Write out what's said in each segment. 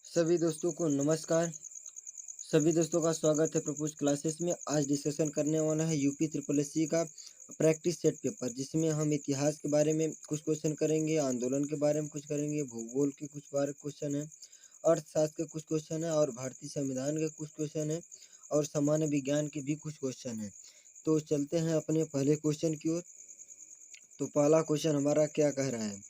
सभी दोस्तों को नमस्कार। सभी दोस्तों का स्वागत है प्रपोज क्लासेस में। आज डिस्कशन करने वाला है यूपी ट्रिपल एससी का प्रैक्टिस सेट पेपर, जिसमें हम इतिहास के बारे में कुछ क्वेश्चन करेंगे, आंदोलन के बारे में कुछ करेंगे, भूगोल के कुछ बारे क्वेश्चन है, अर्थशास्त्र के कुछ क्वेश्चन है और भारतीय संविधान के कुछ क्वेश्चन है और सामान्य विज्ञान के भी कुछ क्वेश्चन है। तो चलते हैं अपने पहले क्वेश्चन की ओर। तो पहला क्वेश्चन हमारा क्या कह रहा है?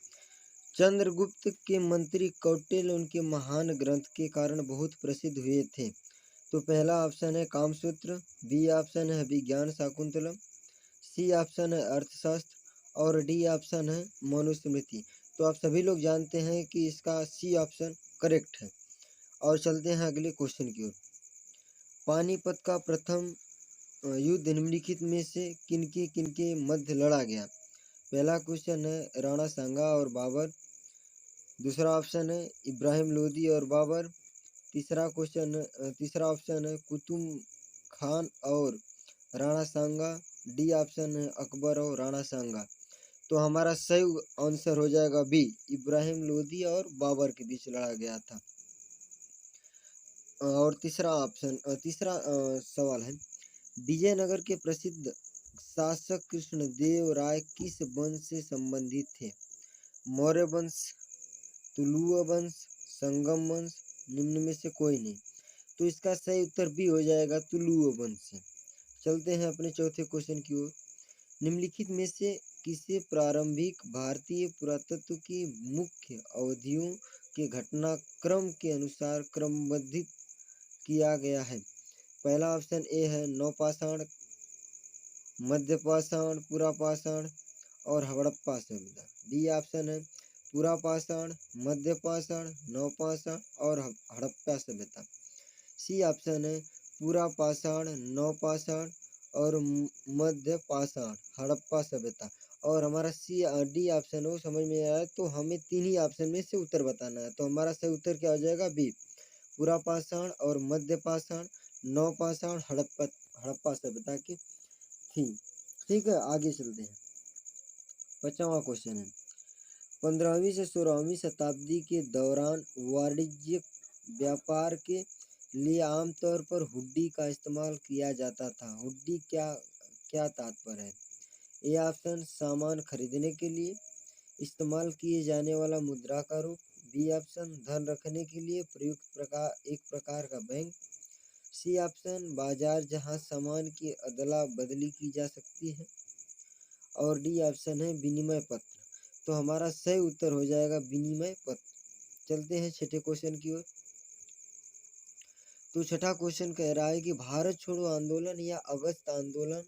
चंद्रगुप्त के मंत्री कौटिल्य उनके महान ग्रंथ के कारण बहुत प्रसिद्ध हुए थे। तो पहला ऑप्शन है कामसूत्र, बी ऑप्शन है विज्ञान शाकुंतलम, सी ऑप्शन है अर्थशास्त्र और डी ऑप्शन है मनुस्मृति। तो आप सभी लोग जानते हैं कि इसका सी ऑप्शन करेक्ट है। और चलते हैं अगले क्वेश्चन की ओर। पानीपत का प्रथम युद्ध निम्नलिखित में से किनके मध्य लड़ा गया? पहला क्वेश्चन है राणा सांगा और बाबर, दूसरा ऑप्शन है इब्राहिम लोदी और बाबर, तीसरा ऑप्शन है कुतुब खान और राणा सांगा, डी ऑप्शन है अकबर और राणा सांगा। तो हमारा सही आंसर हो जाएगा बी, इब्राहिम लोदी और बाबर के बीच लड़ा गया था। और तीसरा सवाल है, विजयनगर के प्रसिद्ध शासक कृष्णदेव राय किस वंश से संबंधित थे? मौर्य वंश, तुलुव वंश, संगम वंश, निम्न में से कोई नहीं। तो इसका सही उत्तर बी हो जाएगा, तुलुव वंश से। चलते हैं अपने चौथे क्वेश्चन की ओर। निम्नलिखित में से किसे प्रारंभिक भारतीय पुरातत्व की मुख्य अवधियों के घटनाक्रम के अनुसार क्रमबद्धित किया गया है? पहला ऑप्शन ए है नवपाषाण, मध्यपाषाण, पुरापाषाण और हड़प्पा सभ्यता। बी ऑप्शन है पुरापाषाण, मध्यपाषाण, नवपाषाण और हड़प्पा सभ्यता। सी ऑप्शन है पुरापाषाण, नवपाषाण और मध्यपाषाण, हड़प्पा सभ्यता। और हमारा डी ऑप्शन हो समझ में आया तो हमें तीन ही ऑप्शन में से उत्तर बताना है। तो हमारा सही उत्तर क्या हो जाएगा? बी, पुरापाषाण और मध्यपाषाण, नवपाषाण, हड़प्पा सभ्यता की थी। ठीक है, आगे चलते हैं। 5वां क्वेश्चन है, 15वीं से 16वीं शताब्दी के दौरान वाणिज्यिक व्यापार के लिए आमतौर पर हुंडी का इस्तेमाल किया जाता था। हुंडी क्या क्या तात्पर्य है? ए ऑप्शन सामान खरीदने के लिए इस्तेमाल किए जाने वाला मुद्रा का रूप, बी ऑप्शन धन रखने के लिए प्रयुक्त एक प्रकार का बैंक, सी ऑप्शन बाजार जहां सामान की अदला बदली की जा सकती है और डी ऑप्शन है विनिमय पत्र। तो हमारा सही उत्तर हो जाएगा विनिमय पत्र। चलते हैं छठे क्वेश्चन की ओर। तो छठा क्वेश्चन कह रहा है कि भारत छोड़ो आंदोलन या अगस्त आंदोलन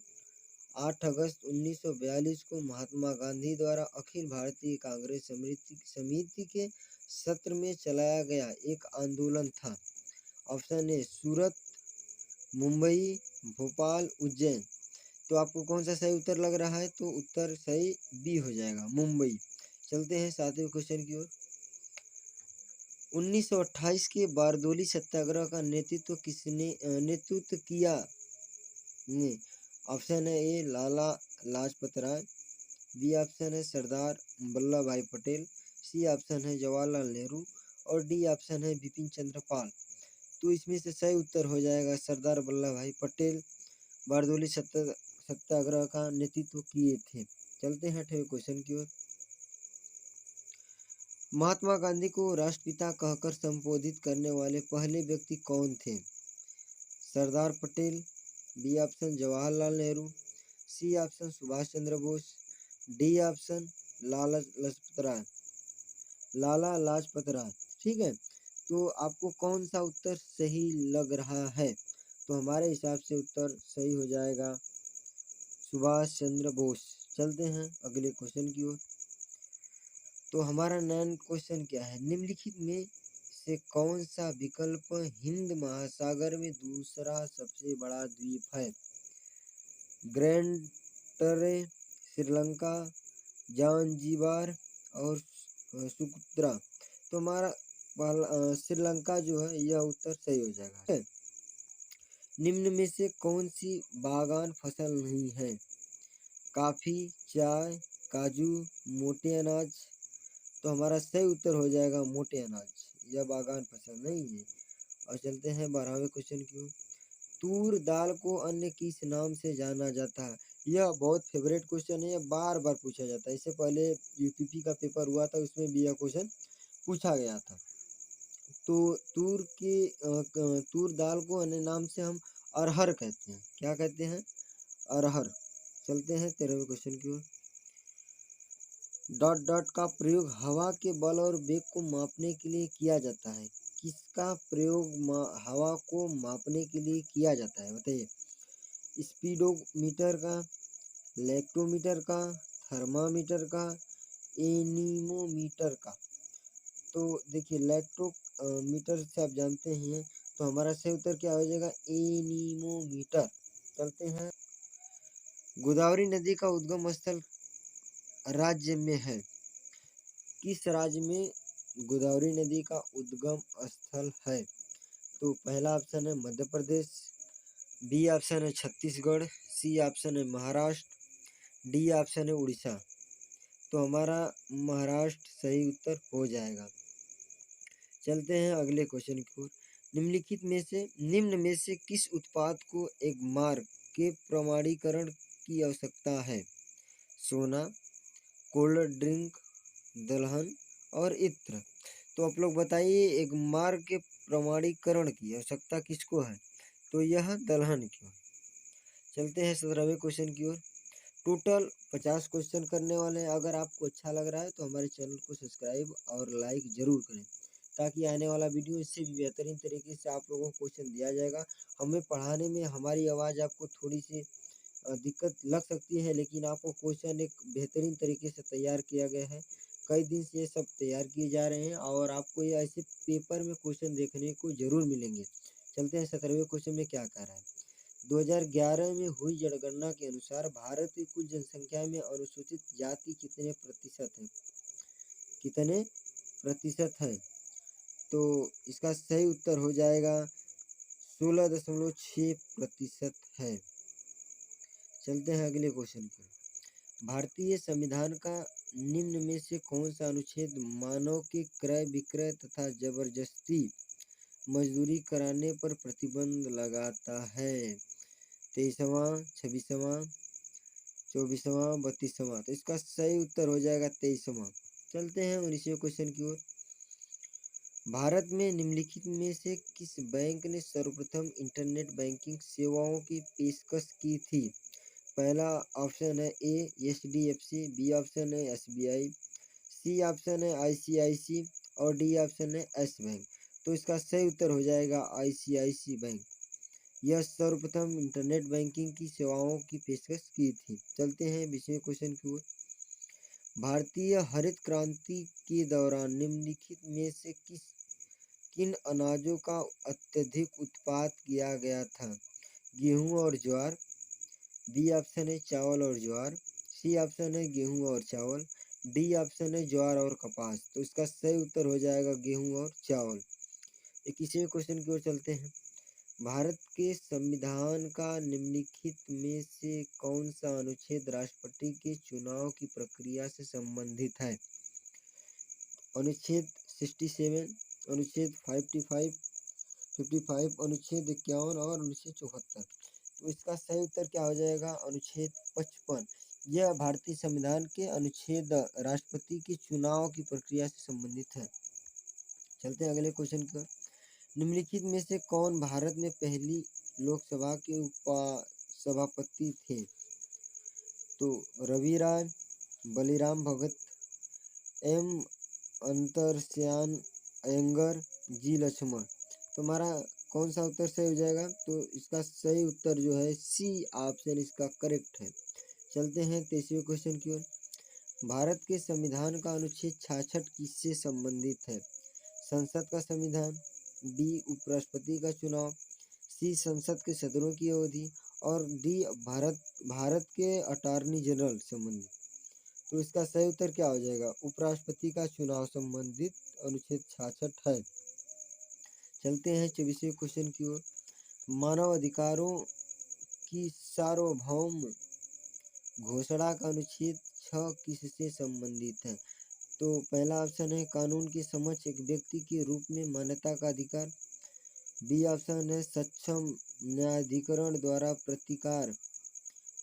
8 अगस्त 1942 को महात्मा गांधी द्वारा अखिल भारतीय कांग्रेस समिति के सत्र में चलाया गया एक आंदोलन था। ऑप्शन ए सूरत, मुंबई, भोपाल, उज्जैन। तो आपको कौन सा सही उत्तर लग रहा है? तो उत्तर सही बी हो जाएगा, मुंबई। चलते हैं 7वें क्वेश्चन की ओर। 1928 के बारदोली सत्याग्रह का नेतृत्व किया ने? ऑप्शन है ए लाला लाजपत राय, बी ऑप्शन है सरदार वल्लभ भाई पटेल, सी ऑप्शन है जवाहरलाल नेहरू और डी ऑप्शन है बिपिन चंद्र पाल। तो इसमें से सही उत्तर हो जाएगा सरदार वल्लभ भाई पटेल बारदोली सत्याग्रह का नेतृत्व किए थे। चलते हैं 8वें क्वेश्चन की ओर। महात्मा गांधी को राष्ट्रपिता कहकर संबोधित करने वाले पहले व्यक्ति कौन थे? Sardar Patel, B option Jawaharlal Nehru, C option Subhash Chandra Bose, D option Lala Lajpat Rai. ठीक है, तो आपको कौन सा उत्तर सही लग रहा है? तो हमारे हिसाब से उत्तर सही हो जाएगा सुभाष चंद्र बोस। चलते हैं अगले क्वेश्चन की ओर। तो हमारा 9 क्वेश्चन क्या है? निम्नलिखित में से कौन सा विकल्प हिंद महासागर में दूसरा सबसे बड़ा द्वीप है? ग्रैंड टरे, श्रीलंका, जानजीबार और सुकुत्रा। तो हमारा श्रीलंका जो है यह उत्तर सही हो जाएगा। निम्न में से कौन सी बागान फसल नहीं है? कॉफी, चाय, काजू, मोटे अनाज। तो हमारा सही उत्तर हो जाएगा मोटे अनाज। यह बागान पसंद नहीं है। और चलते हैं 12वें क्वेश्चन की ओर। तूर दाल को अन्य किस नाम से जाना जाता है? यह बहुत फेवरेट क्वेश्चन है, यह बार बार पूछा जाता है। इससे पहले यूपीपी का पेपर हुआ था, उसमें भी यह क्वेश्चन पूछा गया था। तो तूर दाल को अन्य नाम से हम अरहर कहते हैं। क्या कहते हैं? अरहर। चलते हैं 13वें क्वेश्चन की ओर। डॉट डॉट का प्रयोग हवा के बल और वेग को मापने के लिए किया जाता है। किसका प्रयोग हवा को मापने के लिए किया जाता है? बताइए। स्पीडोमीटर का, लैक्टोमीटर का, थर्मामीटर का, एनीमोमीटर का। तो देखिए लैक्टोमीटर से आप जानते हैं, तो हमारा सही उत्तर क्या हो जाएगा? एनीमोमीटर। चलते हैं। गोदावरी नदी का उद्गम स्थल राज्य में है? किस राज्य में गोदावरी नदी का उद्गम स्थल है? तो पहला ऑप्शन है मध्य प्रदेश, बी ऑप्शन है छत्तीसगढ़, सी ऑप्शन है महाराष्ट्र, डी ऑप्शन है उड़ीसा। तो हमारा महाराष्ट्र सही उत्तर हो जाएगा। चलते हैं अगले क्वेश्चन की ओर। निम्न में से किस उत्पाद को एक मार्क के प्रमाणीकरण की आवश्यकता है? सोना, कोल्ड ड्रिंक, दलहन और इत्र। तो आप लोग बताइए, एक मार्क के प्रमाणीकरण की आवश्यकता किसको है? तो यह दलहन की। चलते हैं 17वें क्वेश्चन की ओर। टोटल 50 क्वेश्चन करने वाले हैं। अगर आपको अच्छा लग रहा है तो हमारे चैनल को सब्सक्राइब और लाइक ज़रूर करें, ताकि आने वाला वीडियो इससे भी बेहतरीन तरीके से आप लोगों को क्वेश्चन दिया जाएगा। हमें पढ़ाने में हमारी आवाज़ आपको थोड़ी सी दिक्कत लग सकती है, लेकिन आपको क्वेश्चन एक बेहतरीन तरीके से तैयार किया गया है। कई दिन से ये सब तैयार किए जा रहे हैं और आपको ये ऐसे पेपर में क्वेश्चन देखने को ज़रूर मिलेंगे। चलते हैं 17वें क्वेश्चन में क्या कह रहा है। 2011 में हुई जनगणना के अनुसार भारत की कुल जनसंख्या में अनुसूचित जाति कितने प्रतिशत है? कितने प्रतिशत है? तो इसका सही उत्तर हो जाएगा 16.6% है। चलते हैं अगले क्वेश्चन पर। भारतीय संविधान का निम्न में से कौन सा अनुच्छेद मानव के क्रय विक्रय तथा जबरदस्ती मजदूरी कराने पर प्रतिबंध लगाता है? 23वां, 26वां, 24वां, 32वां। तो इसका सही उत्तर हो जाएगा 23वां। चलते हैं 19वें क्वेश्चन की ओर। भारत में निम्नलिखित में से किस बैंक ने सर्वप्रथम इंटरनेट बैंकिंग सेवाओं की पेशकश की थी? पहला ऑप्शन है ए HDFC, बी ऑप्शन है SBI, सी ऑप्शन है ICIC और डी ऑप्शन है एस बैंक। तो इसका सही उत्तर हो जाएगा ICIC बैंक। यह सर्वप्रथम इंटरनेट बैंकिंग की सेवाओं की पेशकश की थी। चलते हैं 20वें क्वेश्चन की ओर। भारतीय हरित क्रांति के दौरान निम्नलिखित में से किन अनाजों का अत्यधिक उत्पादन किया गया था? गेहूं और ज्वार, बी ऑप्शन है चावल और ज्वार, सी ऑप्शन है गेहूं और चावल, डी ऑप्शन है ज्वार और कपास। तो इसका सही उत्तर हो जाएगा गेहूं और चावल। 21वें क्वेश्चन की ओर चलते हैं। भारत के संविधान का निम्नलिखित में से कौन सा अनुच्छेद राष्ट्रपति के चुनाव की प्रक्रिया से संबंधित है? अनुच्छेद 67, अनुच्छेद 55, अनुच्छेद 51 और अनुच्छेद 74। तो इसका सही उत्तर क्या हो जाएगा? अनुच्छेद 55। यह भारतीय संविधान के अनुच्छेद राष्ट्रपति के चुनाव की प्रक्रिया से संबंधित है। चलते हैं अगले क्वेश्चन की ओर। निम्नलिखित में से कौन भारत में पहली लोकसभा के उपसभापति थे? तो रवि राय, बलिराम भगत, एम अंतरश्यान अयंगर, जी लक्ष्मण। तो हमारा कौन सा उत्तर सही हो जाएगा? तो इसका सही उत्तर जो है सी ऑप्शन इसका करेक्ट है। चलते हैं 23वें क्वेश्चन की ओर। भारत के संविधान का अनुच्छेद 66 किससे संबंधित है? संसद का संविधान, बी उपराष्ट्रपति का चुनाव, सी संसद के सदनों की अवधि और डी भारत के अटॉर्नी जनरल संबंधित। तो इसका सही उत्तर क्या हो जाएगा? उपराष्ट्रपति का चुनाव संबंधित अनुच्छेद 66 है। चलते हैं 24वें क्वेश्चन की ओर। मानव अधिकारों की सार्वभौम घोषणा का अनुच्छेद 6 किससे संबंधित है? तो पहला ऑप्शन है कानून के समक्ष एक व्यक्ति के रूप में मान्यता का अधिकार। बी ऑप्शन है सक्षम न्यायाधिकरण द्वारा प्रतिकार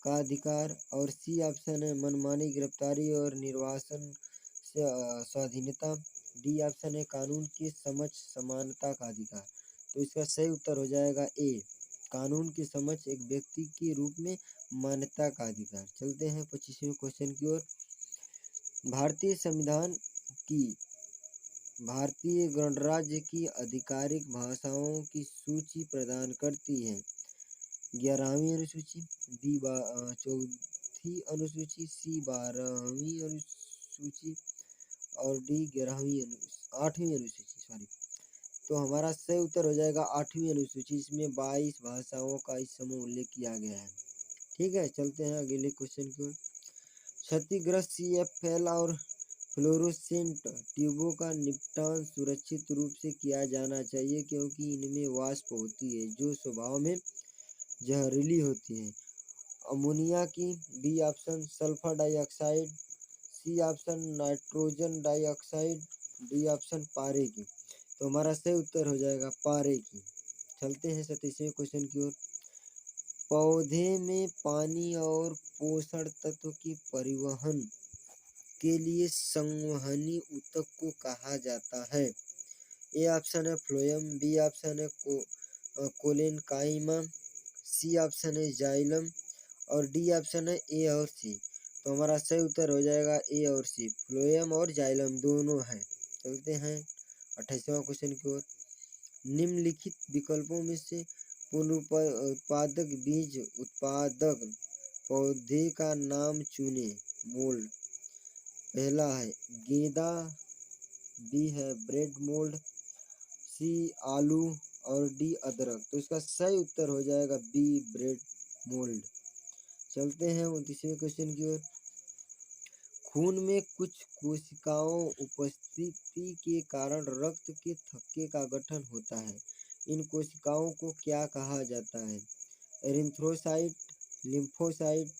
का अधिकार। और सी ऑप्शन है मनमानी गिरफ्तारी और निर्वासन से स्वाधीनता। डी ऑप्शन है कानून के समक्ष समानता का अधिकार। तो इसका सही उत्तर हो जाएगा ए, कानून के समक्ष एक व्यक्ति के रूप में मान्यता का अधिकार। चलते हैं 25वें क्वेश्चन की ओर। भारतीय संविधान की भारतीय गणराज्य की आधिकारिक भाषाओं की सूची प्रदान करती है। 11वीं अनुसूची, बी 4वीं अनुसूची, सी 12वीं अनुसूची और डी 8वीं अनुसूची। सॉरी, तो हमारा सही उत्तर हो जाएगा 8वीं अनुसूची। इसमें 22 भाषाओं का इस समय उल्लेख किया गया है। ठीक है, चलते हैं अगले क्वेश्चन की ओर। क्षतिग्रस्त CFL और फ्लोरोसेंट ट्यूबों का निपटान सुरक्षित रूप से किया जाना चाहिए क्योंकि इनमें वाष्प होती है जो स्वभाव में जहरीली होती है। अमोनिया की। B option sulphur dioxide, C option nitrogen dioxide, D option पारे की। तो हमारा सही उत्तर हो जाएगा पारे की। चलते हैं 27वें क्वेश्चन की ओर। पौधे में पानी और पोषण तत्व के परिवहन के लिए संवहनी ऊतक को कहा जाता है। ए ऑप्शन है फ्लोएम, बी ऑप्शन है कोलेनकाइमा, सी ऑप्शन है जाइलम और डी ऑप्शन है ए और सी। तो हमारा सही उत्तर हो जाएगा ए और सी, फ्लोएम और जाइलम दोनों है। चलते हैं 28वां क्वेश्चन की ओर। निम्नलिखित विकल्पों में से पुनरुत्पादक बीज उत्पादक पौधे का नाम चुनें। मोल्ड। पहला है गेंदा, बी है ब्रेड मोल्ड, सी आलू और डी अदरक। तो इसका सही उत्तर हो जाएगा बी ब्रेड मोल्ड। चलते हैं 29वें क्वेश्चन की ओर। खून में कुछ कोशिकाओं उपस्थिति के कारण रक्त के थक्के का गठन होता है। इन कोशिकाओं को क्या कहा जाता है? एरिथ्रोसाइट, लिम्फोसाइट,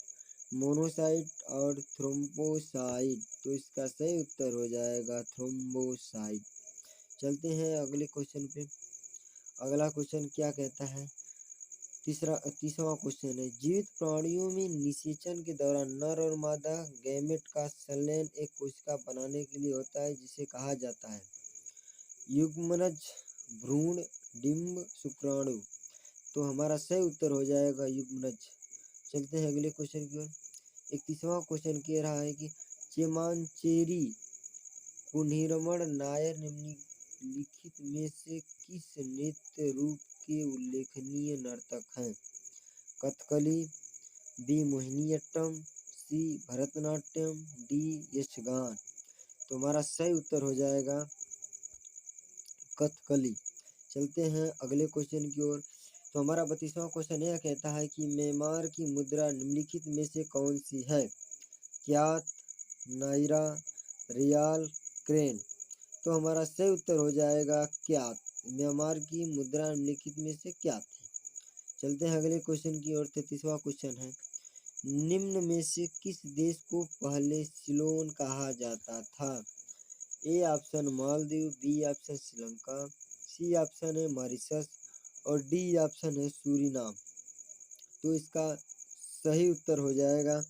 मोनोसाइट और थ्रोम्बोसाइट। तो इसका सही उत्तर हो जाएगा थ्रोम्बोसाइट। चलते हैं अगले क्वेश्चन पे। अगला क्वेश्चन क्या कहता है? 30वां क्वेश्चन है, जीवित प्राणियों में निषेचन के दौरान नर और मादा गैमेट का संलयन एक कोशिका बनाने के लिए होता है जिसे कहा जाता है युग्मनज, भ्रूण, डिंब, शुक्राणु। तो हमारा सही उत्तर हो जाएगा युग्मनज। चलते हैं अगले क्वेश्चन की ओर। 31वां क्वेश्चन कह रहा है कि चेमांचेरी कुन्हीरमण नायर निम्नलिखित में से किस नृत्य रूप के उल्लेखनीय नर्तक हैं? कथकली, बी मोहिनीअट्टम, सी भरतनाट्यम, डी यक्षगान। तो हमारा सही उत्तर हो जाएगा कथकली। चलते हैं अगले क्वेश्चन की ओर। तो हमारा 32वां क्वेश्चन यह कहता है कि म्यांमार की मुद्रा निम्नलिखित में से कौन सी है? Kyat, naira, riyal, krone. तो हमारा सही उत्तर हो जाएगा क्यात। म्यांमार की मुद्रा निम्नलिखित में से क्यात है। चलते हैं अगले क्वेश्चन की ओर। 33वां क्वेश्चन है, निम्न में से किस देश को पहले सिलोन कहा जाता था? A option Maldives, B option Sri Lanka, C option है मॉरिशस और डी ऑप्शन है सूरीनाम। तो इसका सही उत्तर हो जाएगा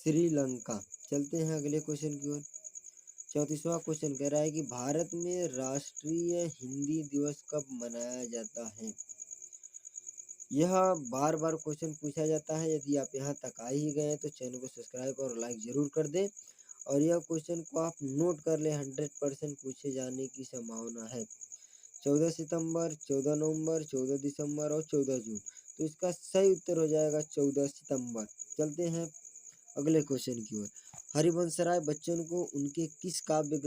श्रीलंका। चलते हैं अगले क्वेश्चन की ओर। 34वां क्वेश्चन कह रहा है कि भारत में राष्ट्रीय हिंदी दिवस कब मनाया जाता है? यह बार बार क्वेश्चन पूछा जाता है। यदि आप यहाँ तक आ ही गए तो चैनल को सब्सक्राइब और लाइक जरूर कर दें। और यह क्वेश्चन को आप नोट कर लें, 100% पूछे जाने की संभावना है। 14 सितंबर, 14 नवंबर, 14 दिसंबर और 14 जून। तो इसका सही उत्तर हो जाएगा 14 सितंबर। चलते हैं अगले क्वेश्चन की ओर। हरिवंशराय बच्चन को उनके किस काव्य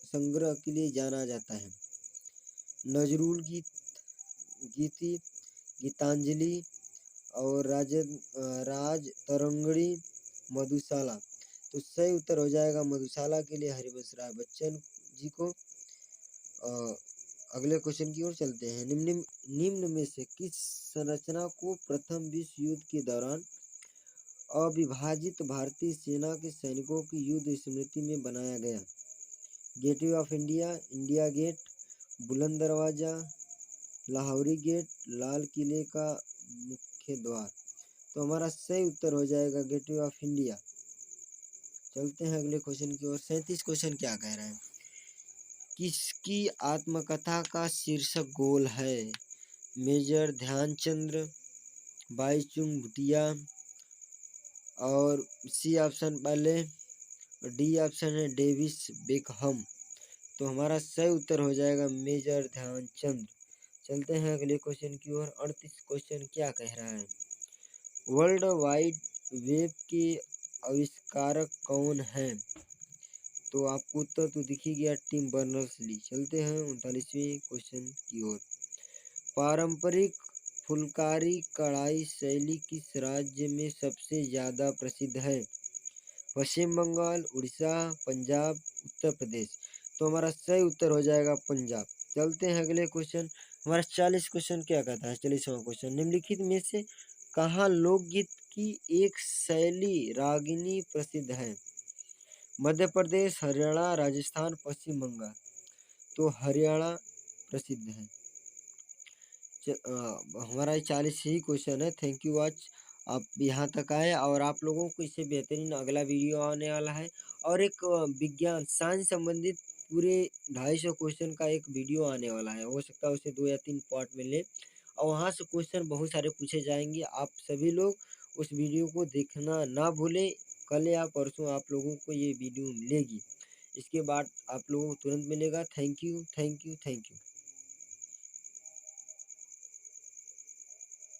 संग्रह के लिए जाना जाता है? नजरुल गीत, गीति, गीतांजलि और राज तरंगणी, मधुशाला। तो सही उत्तर हो जाएगा मधुशाला के लिए हरिवंशराय बच्चन जी को। अगले क्वेश्चन की ओर चलते हैं। निम्न में से किस संरचना को प्रथम विश्व युद्ध के दौरान अविभाजित भारतीय सेना के सैनिकों की युद्ध स्मृति में बनाया गया? Gateway of India, India Gate, Buland Darwaza, Lahori gate, लाल किले का मुख्य द्वार। तो हमारा सही उत्तर हो जाएगा गेटवे ऑफ इंडिया। चलते हैं अगले क्वेश्चन की ओर। 37 क्वेश्चन क्या कह रहे हैं? किसकी आत्मकथा का शीर्षक गोल है? मेजर ध्यानचंद्र, बाईचुंग भूटिया, और सी ऑप्शन पहले, डी ऑप्शन है डेविस बेकहम। तो हमारा सही उत्तर हो जाएगा मेजर ध्यानचंद्र। चलते हैं अगले क्वेश्चन की ओर। 38 क्वेश्चन क्या कह रहा है? वर्ल्ड वाइड वेब के आविष्कारक कौन है? तो आपको उत्तर तो दिख ही गया, टिम बर्नर्स-ली। चलते हैं 39वें क्वेश्चन की ओर। पारंपरिक फुलकारी कढ़ाई शैली किस राज्य में सबसे ज़्यादा प्रसिद्ध है? पश्चिम बंगाल, उड़ीसा, पंजाब, उत्तर प्रदेश। तो हमारा सही उत्तर हो जाएगा पंजाब। चलते हैं अगले क्वेश्चन। हमारा 40 क्वेश्चन क्या कहता है? 40वां क्वेश्चन, निम्नलिखित में से कहाँ लोकगीत की एक शैली रागिनी प्रसिद्ध है? मध्य प्रदेश, हरियाणा, राजस्थान, पश्चिम बंगाल। तो हरियाणा प्रसिद्ध है। हमारा 40 ही क्वेश्चन है। थैंक यू वॉच, आप यहाँ तक आए, और आप लोगों को इससे बेहतरीन अगला वीडियो आने वाला है, और एक विज्ञान साइंस संबंधित पूरे 250 क्वेश्चन का एक वीडियो आने वाला है। हो सकता है उसे 2 या 3 पार्ट में ले, और वहाँ से क्वेश्चन बहुत सारे पूछे जाएंगे। आप सभी लोग उस वीडियो को देखना ना भूलें। कल या परसों आप लोगों को ये वीडियो मिलेगी। इसके बाद आप लोगों को तुरंत मिलेगा। Thank you, thank you, thank you.